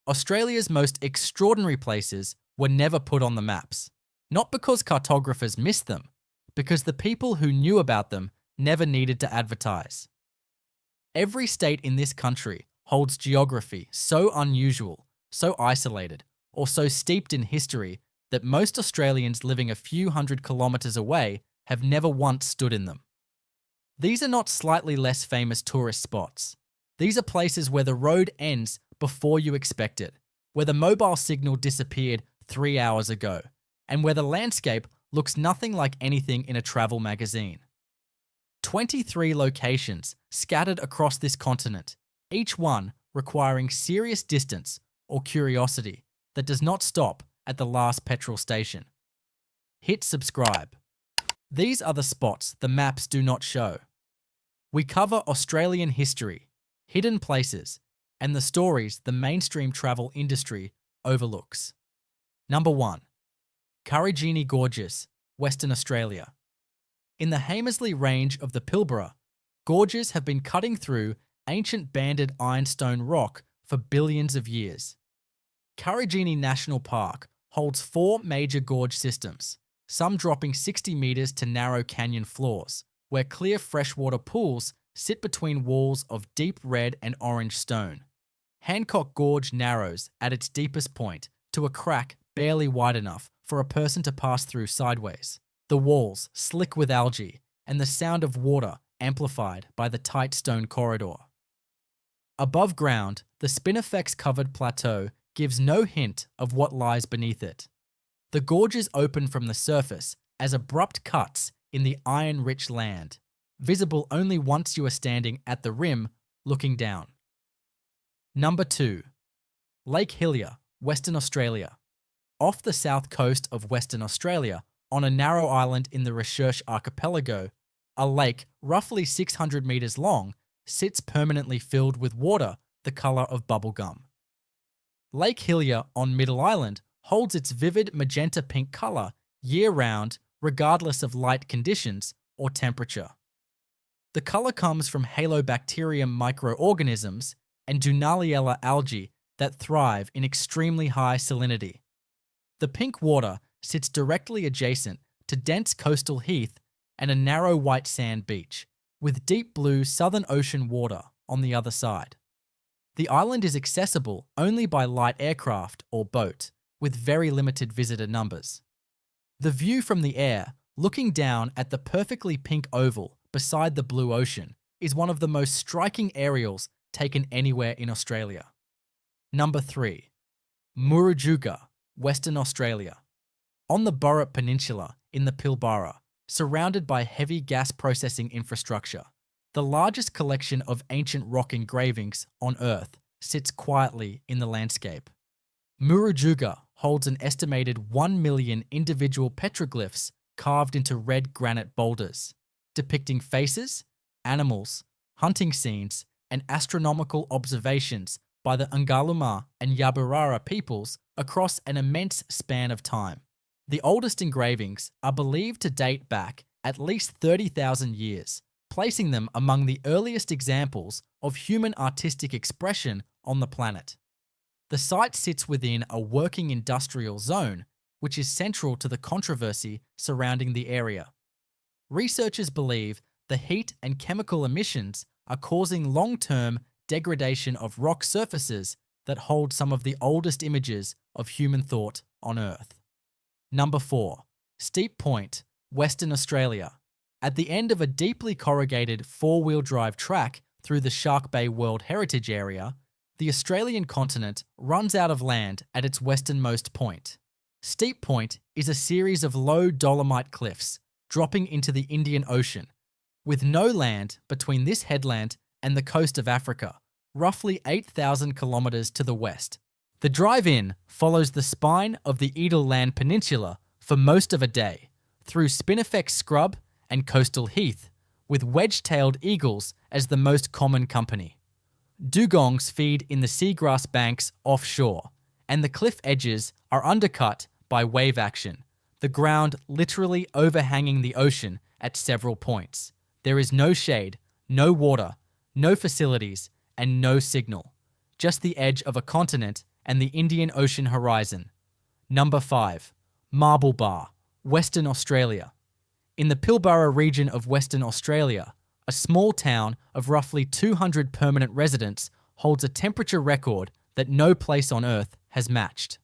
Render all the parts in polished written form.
Australia's most extraordinary places were never put on the maps. Not because cartographers missed them, because the people who knew about them never needed to advertise. Every state in this country holds geography so unusual, so isolated, or so steeped in history that most Australians living a few hundred kilometres away have never once stood in them. These are not slightly less famous tourist spots. These are places where the road ends before you expect it, where the mobile signal disappeared 3 hours ago, and where the landscape looks nothing like anything in a travel magazine. 23 locations scattered across this continent, each one requiring serious distance or curiosity that does not stop at the last petrol station. Hit subscribe. These are the spots the maps do not show. We cover Australian history, hidden places, and the stories the mainstream travel industry overlooks. Number 1. Kurrajini Gorges, Western Australia. In the Hamersley Range of the Pilbara, gorges have been cutting through ancient banded ironstone rock for billions of years. Kurrajini National Park holds 4 major gorge systems, some dropping 60 metres to narrow canyon floors, where clear freshwater pools sit between walls of deep red and orange stone. Hancock Gorge narrows at its deepest point to a crack barely wide enough for a person to pass through sideways. The walls slick with algae, and the sound of water amplified by the tight stone corridor. Above ground, the spinifex-covered plateau gives no hint of what lies beneath it. The gorges open from the surface as abrupt cuts in the iron-rich land, visible only once you are standing at the rim looking down. Number 2. Lake Hillier, Western Australia. Off the south coast of Western Australia, on a narrow island in the Recherche Archipelago, a lake roughly 600 metres long sits permanently filled with water the colour of bubblegum. Lake Hillier on Middle Island holds its vivid magenta pink colour year-round regardless of light conditions or temperature. The colour comes from halobacterium microorganisms and Dunaliella algae that thrive in extremely high salinity. The pink water sits directly adjacent to dense coastal heath and a narrow white sand beach, with deep blue Southern Ocean water on the other side. The island is accessible only by light aircraft or boat, with very limited visitor numbers. The view from the air, looking down at the perfectly pink oval beside the blue ocean, is one of the most striking aerials taken anywhere in Australia. Number 3. Murujuga, Western Australia. On the Burrup Peninsula in the Pilbara, surrounded by heavy gas processing infrastructure, the largest collection of ancient rock engravings on Earth sits quietly in the landscape. Murujuga holds an estimated 1 million individual petroglyphs carved into red granite boulders, depicting faces, animals, hunting scenes, and astronomical observations by the Ngaluma and Yaburara peoples across an immense span of time. The oldest engravings are believed to date back at least 30,000 years, placing them among the earliest examples of human artistic expression on the planet. The site sits within a working industrial zone, which is central to the controversy surrounding the area. Researchers believe the heat and chemical emissions are causing long-term degradation of rock surfaces that hold some of the oldest images of human thought on Earth. Number 4. Steep Point, Western Australia. At the end of a deeply corrugated 4-wheel drive track through the Shark Bay World Heritage Area, the Australian continent runs out of land at its westernmost point. Steep Point is a series of low dolomite cliffs dropping into the Indian Ocean, with no land between this headland and the coast of Africa, roughly 8,000 kilometres to the west. The drive-in follows the spine of the Edelland Peninsula for most of a day, through spinifex scrub and coastal heath, with wedge-tailed eagles as the most common company. Dugongs feed in the seagrass banks offshore, and the cliff edges are undercut by wave action, the ground literally overhanging the ocean at several points. There is no shade, no water, no facilities, and no signal, just the edge of a continent and the Indian Ocean horizon. Number 5. Marble Bar, Western Australia. In the Pilbara region of Western Australia, a small town of roughly 200 permanent residents holds a temperature record that no place on Earth has matched.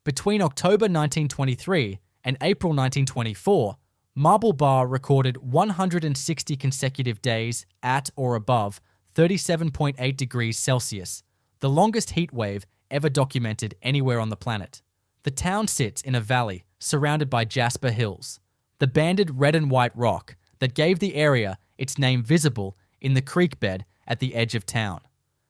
Between October 1923 and April 1924, Marble Bar recorded 160 consecutive days at or above 37.8 degrees Celsius, the longest heat wave ever documented anywhere on the planet. The town sits in a valley surrounded by Jasper Hills, the banded red and white rock that gave the area its name visible in the creek bed at the edge of town.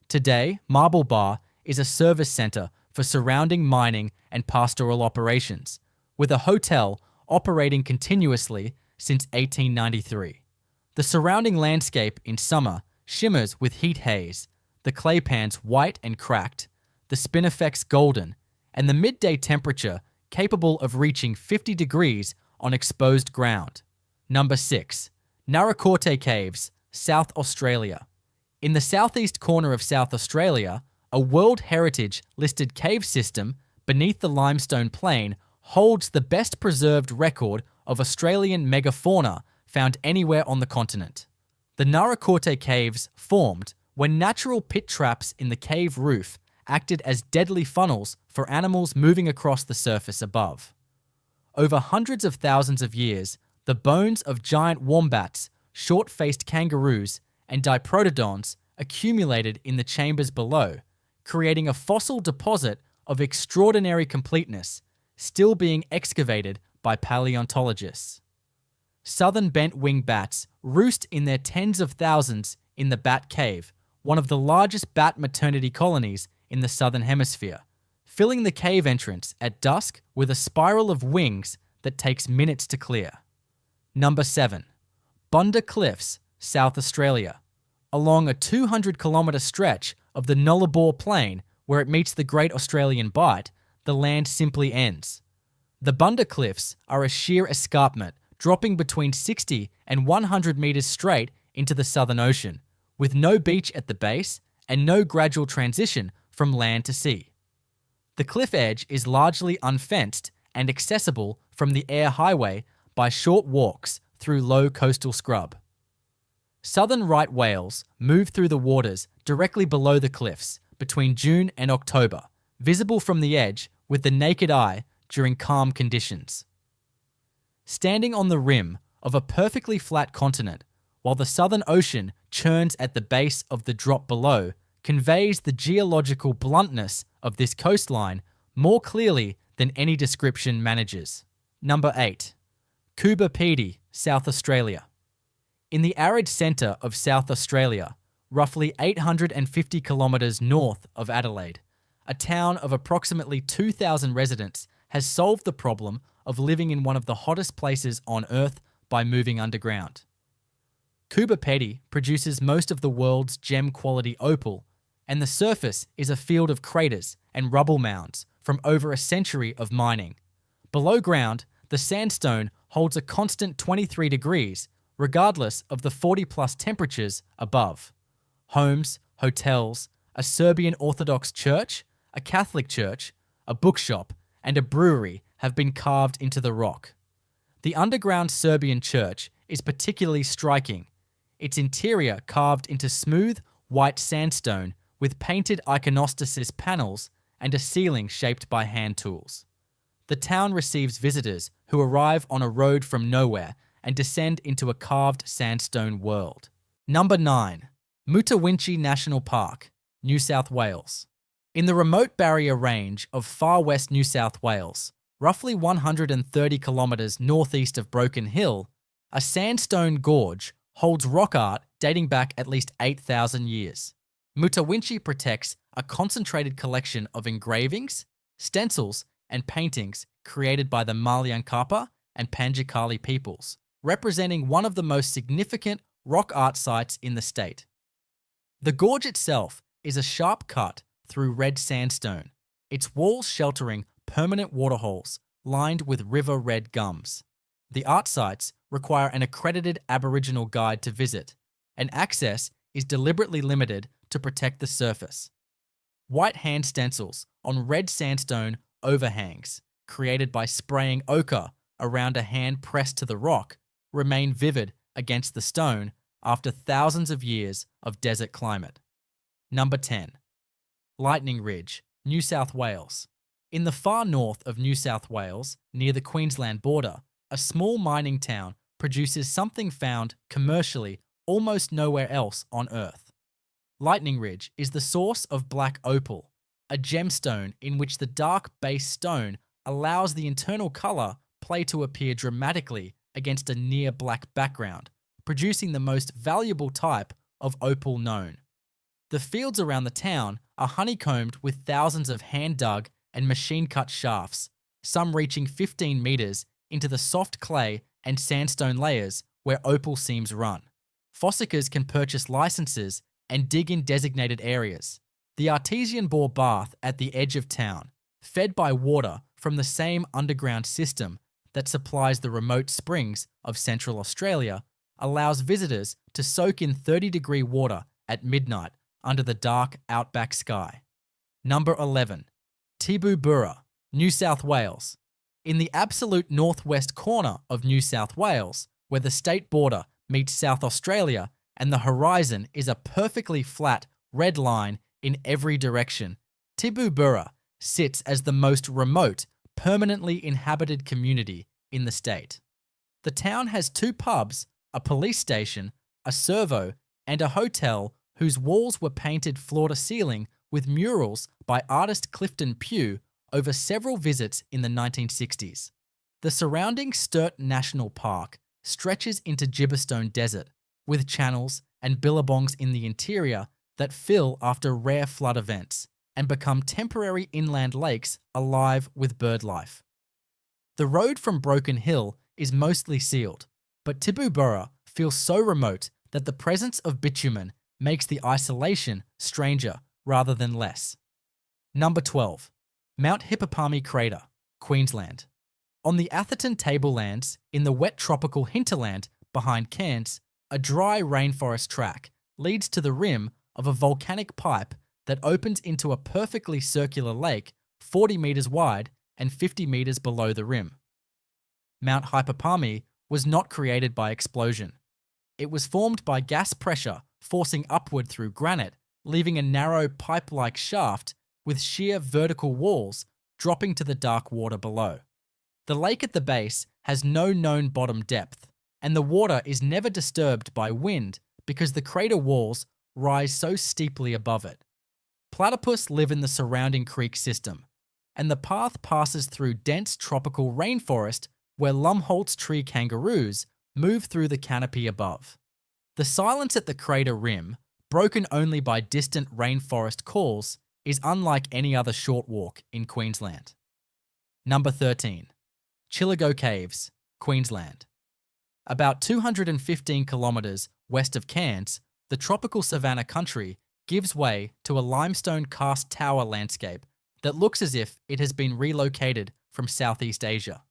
Today, Marble Bar is a service centre for surrounding mining and pastoral operations, with a hotel operating continuously since 1893. The surrounding landscape in summer shimmers with heat haze, the clay pans white and cracked, the spinifex golden, and the midday temperature capable of reaching 50 degrees on exposed ground. Number 6. Narracoorte Caves, South Australia. In the southeast corner of South Australia, a World Heritage listed cave system beneath the limestone plain holds the best preserved record of Australian megafauna found anywhere on the continent. The Narracoorte Caves formed when natural pit traps in the cave roof acted as deadly funnels for animals moving across the surface above. Over hundreds of thousands of years, the bones of giant wombats, short-faced kangaroos, and diprotodons accumulated in the chambers below, creating a fossil deposit of extraordinary completeness, still being excavated by paleontologists. Southern bent-wing bats roost in their tens of thousands in the Bat Cave, one of the largest bat maternity colonies in the southern hemisphere, filling the cave entrance at dusk with a spiral of wings that takes minutes to clear. Number 7. Bunda Cliffs, South Australia. Along a 200-kilometre stretch of the Nullarbor Plain where it meets the Great Australian Bight, the land simply ends. The Bunda Cliffs are a sheer escarpment dropping between 60 and 100 metres straight into the Southern Ocean, with no beach at the base and no gradual transition from land to sea. The cliff edge is largely unfenced and accessible from the air highway by short walks through low coastal scrub. Southern right whales move through the waters directly below the cliffs between June and October, visible from the edge with the naked eye during calm conditions. Standing on the rim of a perfectly flat continent, while the Southern Ocean churns at the base of the drop below, conveys the geological bluntness of this coastline more clearly than any description manages. Number 8. Coober Pedy, South Australia. In the arid centre of South Australia, roughly 850 kilometres north of Adelaide, a town of approximately 2,000 residents has solved the problem of living in one of the hottest places on Earth by moving underground. Coober Pedy produces most of the world's gem-quality opal, and the surface is a field of craters and rubble mounds from over a century of mining. Below ground, the sandstone holds a constant 23 degrees, regardless of the 40-plus temperatures above. Homes, hotels, a Serbian Orthodox church, a Catholic church, a bookshop, and a brewery have been carved into the rock. The underground Serbian church is particularly striking, its interior carved into smooth, white sandstone with painted iconostasis panels and a ceiling shaped by hand tools. The town receives visitors who arrive on a road from nowhere and descend into a carved sandstone world. Number 9. Mutawinchi National Park, New South Wales. In the remote barrier range of far west New South Wales, roughly 130 kilometres northeast of Broken Hill, a sandstone gorge holds rock art dating back at least 8,000 years. Mutawinchi protects a concentrated collection of engravings, stencils, and paintings created by the Malyankapa and Panjikali peoples, representing one of the most significant rock art sites in the state. The gorge itself is a sharp cut through red sandstone, its walls sheltering permanent waterholes lined with river red gums. The art sites require an accredited Aboriginal guide to visit, and access is deliberately limited to protect the surface. White hand stencils on red sandstone overhangs, created by spraying ochre around a hand pressed to the rock, remain vivid against the stone after thousands of years of desert climate. Number 10. Lightning Ridge, New South Wales. In the far north of New South Wales, near the Queensland border, a small mining town produces something found commercially almost nowhere else on Earth. Lightning Ridge is the source of black opal, a gemstone in which the dark base stone allows the internal colour play to appear dramatically against a near black background, producing the most valuable type of opal known. The fields around the town are honeycombed with thousands of hand-dug and machine-cut shafts, some reaching 15 metres into the soft clay and sandstone layers where opal seams run. Fossickers can purchase licenses and dig in designated areas. The artesian bore bath at the edge of town, fed by water from the same underground system that supplies the remote springs of Central Australia, allows visitors to soak in 30-degree water at midnight under the dark outback sky. Number 11. Tibooburra, New South Wales. In the absolute northwest corner of New South Wales, where the state border meets South Australia and the horizon is a perfectly flat red line in every direction, Tibooburra sits as the most remote, permanently inhabited community in the state. The town has 2 pubs, a police station, a servo, and a hotel whose walls were painted floor to ceiling with murals by artist Clifton Pugh over several visits in the 1960s. The surrounding Sturt National Park stretches into Gibberstone Desert, with channels and billabongs in the interior that fill after rare flood events and become temporary inland lakes alive with bird life. The road from Broken Hill is mostly sealed, but Tibooburra feels so remote that the presence of bitumen makes the isolation stranger rather than less. Number 12. Mount Hippopami Crater, Queensland. On the Atherton Tablelands, in the wet tropical hinterland behind Cairns, a dry rainforest track leads to the rim of a volcanic pipe that opens into a perfectly circular lake 40 metres wide and 50 metres below the rim. Mount Hippopami was not created by explosion. It was formed by gas pressure forcing upward through granite, leaving a narrow pipe-like shaft with sheer vertical walls dropping to the dark water below. The lake at the base has no known bottom depth, and the water is never disturbed by wind because the crater walls rise so steeply above it. Platypus live in the surrounding creek system, and the path passes through dense tropical rainforest where Lumholtz tree kangaroos move through the canopy above. The silence at the crater rim, broken only by distant rainforest calls, is unlike any other short walk in Queensland. Number 13. Chillagoe Caves, Queensland. About 215 kilometres west of Cairns, the tropical savanna country gives way to a limestone karst tower landscape that looks as if it has been relocated from Southeast Asia.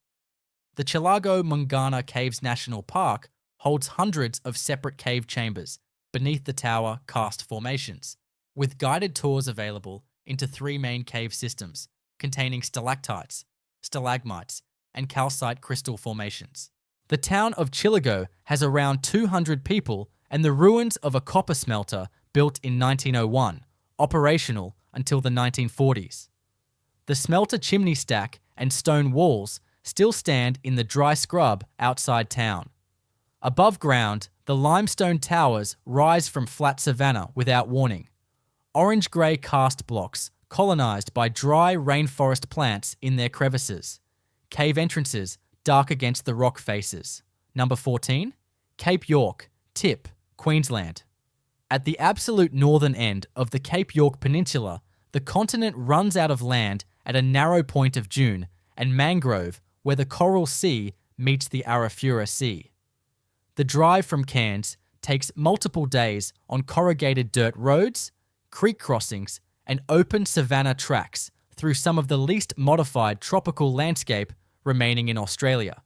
The Chillagoe Mungana Caves National Park holds hundreds of separate cave chambers beneath the tower karst formations, with guided tours available into 3 main cave systems containing stalactites, stalagmites, and calcite crystal formations. The town of Chillagoe has around 200 people and the ruins of a copper smelter built in 1901, operational until the 1940s. The smelter chimney stack and stone walls still stand in the dry scrub outside town. Above ground, the limestone towers rise from flat savanna without warning. Orange-grey karst blocks colonised by dry rainforest plants in their crevices. Cave entrances dark against the rock faces. Number 14. Cape York, Tip, Queensland. At the absolute northern end of the Cape York Peninsula, the continent runs out of land at a narrow point of dune and mangrove where the Coral Sea meets the Arafura Sea. The drive from Cairns takes multiple days on corrugated dirt roads, creek crossings, and open savanna tracks through some of the least modified tropical landscape remaining in Australia.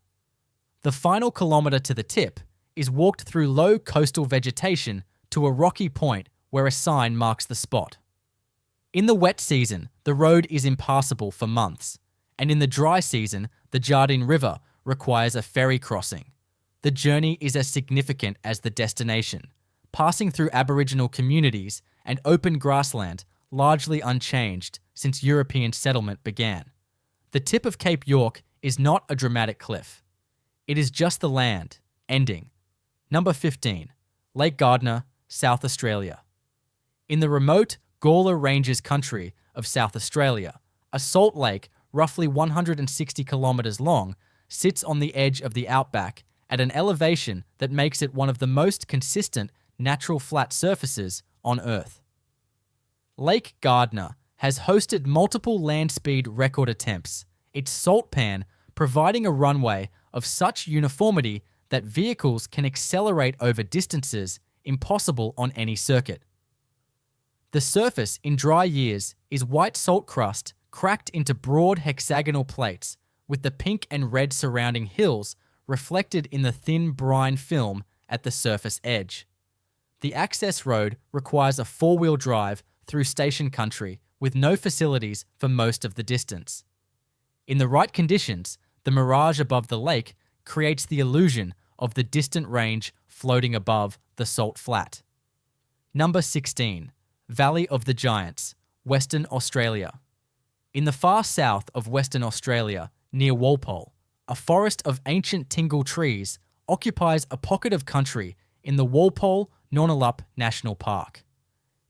The final kilometre to the tip is walked through low coastal vegetation to a rocky point where a sign marks the spot. In the wet season, the road is impassable for months, and in the dry season, the Jardine River requires a ferry crossing. The journey is as significant as the destination, passing through Aboriginal communities and open grassland largely unchanged since European settlement began. The tip of Cape York is not a dramatic cliff. It is just the land, ending. Number 15. Lake Gardner, South Australia. In the remote Gawler Ranges country of South Australia, a salt lake roughly 160 kilometres long sits on the edge of the outback at an elevation that makes it one of the most consistent natural flat surfaces on Earth. Lake Gardner has hosted multiple land speed record attempts, its salt pan providing a runway of such uniformity that vehicles can accelerate over distances impossible on any circuit. The surface in dry years is white salt crust cracked into broad hexagonal plates, with the pink and red surrounding hills reflected in the thin brine film at the surface edge. The access road requires a four-wheel drive through station country with no facilities for most of the distance. In the right conditions, the mirage above the lake creates the illusion of the distant range floating above the salt flat. Number 16. Valley of the Giants, Western Australia. In the far south of Western Australia, near Walpole, a forest of ancient tingle trees occupies a pocket of country in the Walpole-Nornalup National Park.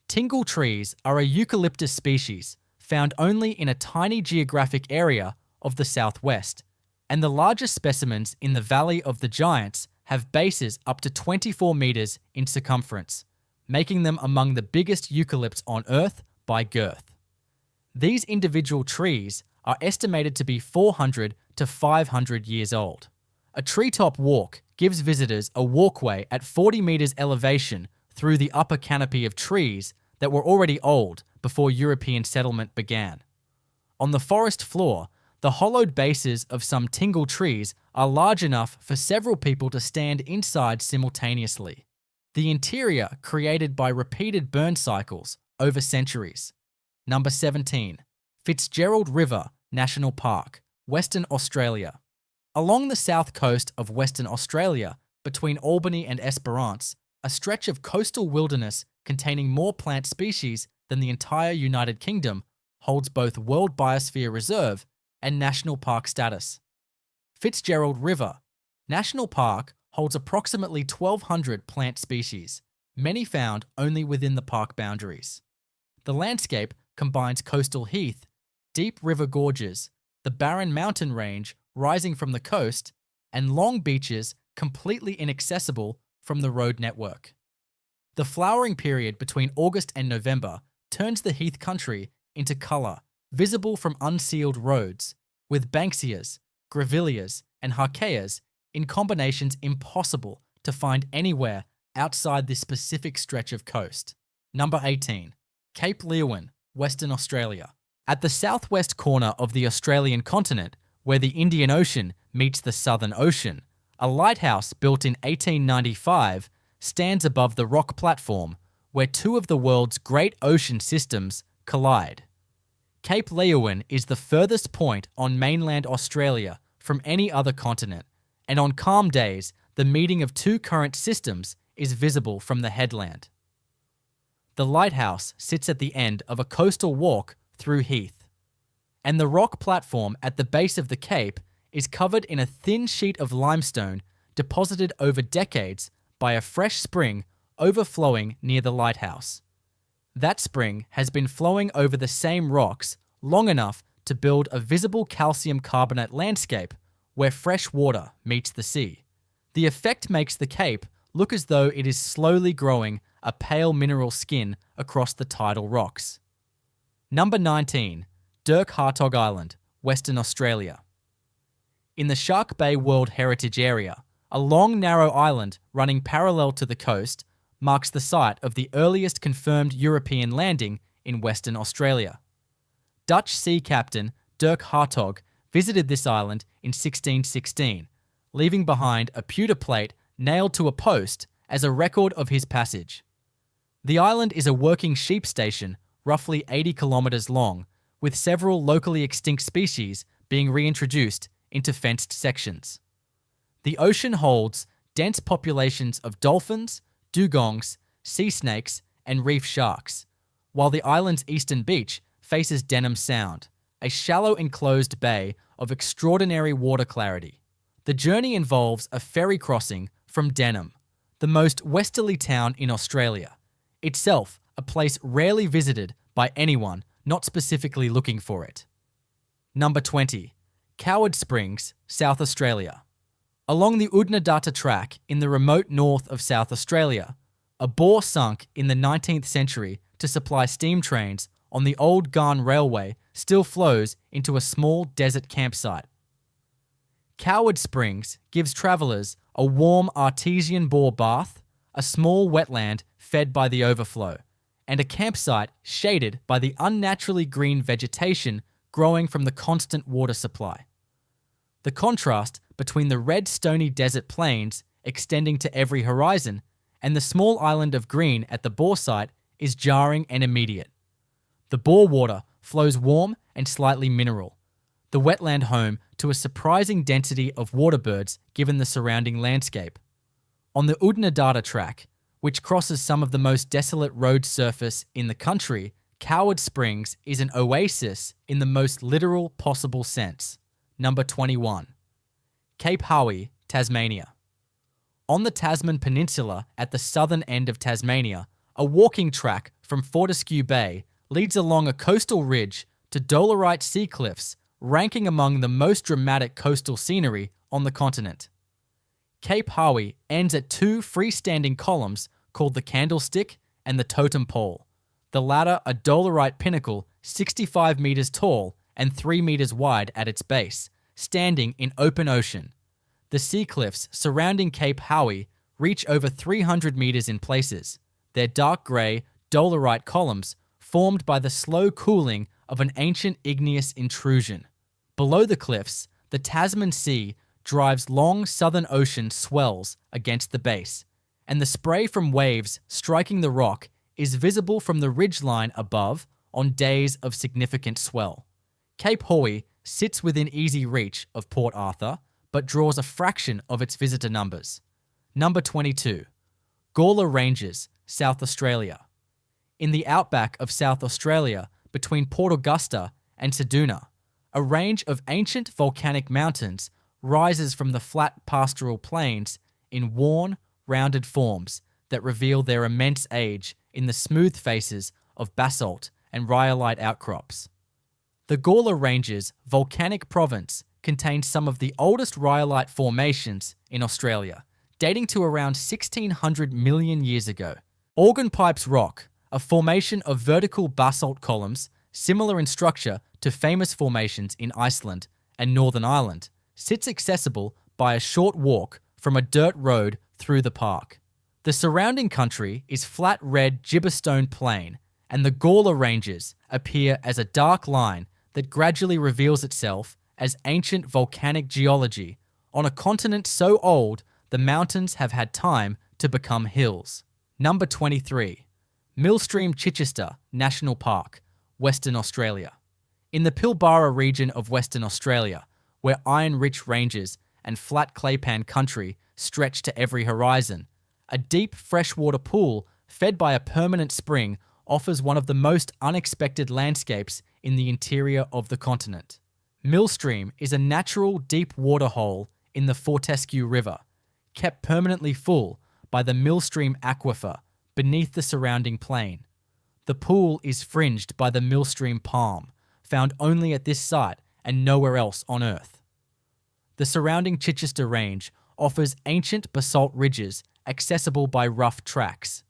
Tingle trees are a eucalyptus species found only in a tiny geographic area of the southwest, and the largest specimens in the Valley of the Giants have bases up to 24 metres in circumference, making them among the biggest eucalypts on Earth by girth. These individual trees are estimated to be 400 to 500 years old. A treetop walk gives visitors a walkway at 40 metres elevation through the upper canopy of trees that were already old before European settlement began. On the forest floor, the hollowed bases of some tingle trees are large enough for several people to stand inside simultaneously. The interior created by repeated burn cycles over centuries. Number 17. Fitzgerald River National Park, Western Australia. Along the south coast of Western Australia, between Albany and Esperance, a stretch of coastal wilderness containing more plant species than the entire United Kingdom holds both World Biosphere Reserve and National Park status. Fitzgerald River National Park holds approximately 1,200 plant species, many found only within the park boundaries. The landscape combines coastal heath, deep river gorges, the barren mountain range rising from the coast, and long beaches completely inaccessible from the road network. The flowering period between August and November turns the heath country into colour visible from unsealed roads, with banksias, grevilleas, and harkeas in combinations impossible to find anywhere outside this specific stretch of coast. Number 18. Cape Leeuwin, Western Australia. At the southwest corner of the Australian continent, where the Indian Ocean meets the Southern Ocean, a lighthouse built in 1895 stands above the rock platform where two of the world's great ocean systems collide. Cape Leeuwin is the furthest point on mainland Australia from any other continent, and on calm days, the meeting of two current systems is visible from the headland. The lighthouse sits at the end of a coastal walk through heath, and the rock platform at the base of the cape is covered in a thin sheet of limestone deposited over decades by a fresh spring overflowing near the lighthouse. That spring has been flowing over the same rocks long enough to build a visible calcium carbonate landscape where fresh water meets the sea. The effect makes the cape look as though it is slowly growing a pale mineral skin across the tidal rocks. Number 19. Dirk Hartog Island, Western Australia. In the Shark Bay World Heritage Area, a long narrow island running parallel to the coast marks the site of the earliest confirmed European landing in Western Australia. Dutch sea captain Dirk Hartog visited this island in 1616, leaving behind a pewter plate nailed to a post as a record of his passage. The island is a working sheep station roughly 80 kilometers long, with several locally extinct species being reintroduced into fenced sections. The ocean holds dense populations of dolphins, dugongs, sea snakes, and reef sharks, while the island's eastern beach faces Denham Sound, a shallow enclosed bay of extraordinary water clarity. The journey involves a ferry crossing from Denham, the most westerly town in Australia, itself a place rarely visited by anyone not specifically looking for it. Number 20. Coward Springs, South Australia. Along the Oodnadatta Track in the remote north of South Australia, a bore sunk in the 19th century to supply steam trains on the old Garn Railway still flows into a small desert campsite. Coward Springs gives travellers a warm artesian bore bath, a small wetland fed by the overflow, and a campsite shaded by the unnaturally green vegetation growing from the constant water supply. The contrast between the red stony desert plains extending to every horizon and the small island of green at the bore site is jarring and immediate. The bore water flows warm and slightly mineral, the wetland home to a surprising density of water birds given the surrounding landscape. On the Oodnadatta Track, which crosses some of the most desolate road surface in the country, Coward Springs is an oasis in the most literal possible sense. Number 21. Cape Howie, Tasmania. On the Tasman Peninsula at the southern end of Tasmania, a walking track from Fortescue Bay leads along a coastal ridge to dolerite sea cliffs, ranking among the most dramatic coastal scenery on the continent. Cape Howie ends at two freestanding columns called the Candlestick and the Totem Pole, the latter a dolerite pinnacle 65 metres tall and 3 metres wide at its base, standing in open ocean. The sea cliffs surrounding Cape Howie reach over 300 metres in places, their dark grey dolerite columns formed by the slow cooling of an ancient igneous intrusion. Below the cliffs, the Tasman Sea drives long southern ocean swells against the base, and the spray from waves striking the rock is visible from the ridgeline above on days of significant swell. Cape Howie sits within easy reach of Port Arthur, but draws a fraction of its visitor numbers. Number 22. Gawler Ranges, South Australia. In the outback of South Australia, between Port Augusta and Ceduna, a range of ancient volcanic mountains rises from the flat pastoral plains in worn, rounded forms that reveal their immense age in the smooth faces of basalt and rhyolite outcrops. The Gawler Ranges volcanic province contains some of the oldest rhyolite formations in Australia, dating to around 1600 million years ago. Organ Pipes Rock, a formation of vertical basalt columns similar in structure to famous formations in Iceland and Northern Ireland, sits accessible by a short walk from a dirt road through the park. The surrounding country is flat red gibberstone plain, and the Gawler Ranges appear as a dark line that gradually reveals itself as ancient volcanic geology on a continent so old the mountains have had time to become hills. Number 23. Millstream Chichester National Park, Western Australia. In the Pilbara region of Western Australia, where iron-rich ranges and flat claypan country stretch to every horizon, a deep freshwater pool fed by a permanent spring offers one of the most unexpected landscapes in the interior of the continent. Millstream is a natural deep water hole in the Fortescue River, kept permanently full by the Millstream Aquifer beneath the surrounding plain. The pool is fringed by the Millstream palm, found only at this site and nowhere else on Earth. The surrounding Chichester Range offers ancient basalt ridges accessible by rough tracks.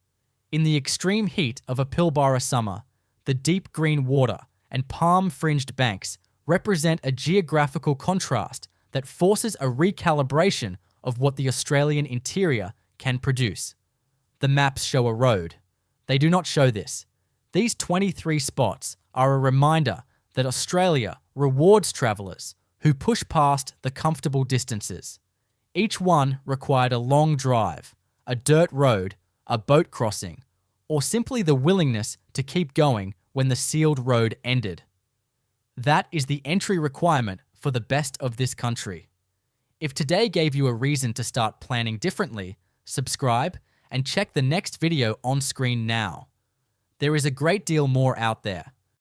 In the extreme heat of a Pilbara summer, the deep green water and palm-fringed banks represent a geographical contrast that forces a recalibration of what the Australian interior can produce. The maps show a road. They do not show this. These 23 spots are a reminder that Australia rewards travellers who push past the comfortable distances. Each one required a long drive, a dirt road, a boat crossing, or simply the willingness to keep going when the sealed road ended. That is the entry requirement for the best of this country. If today gave you a reason to start planning differently, subscribe and check the next video on screen now. There is a great deal more out there.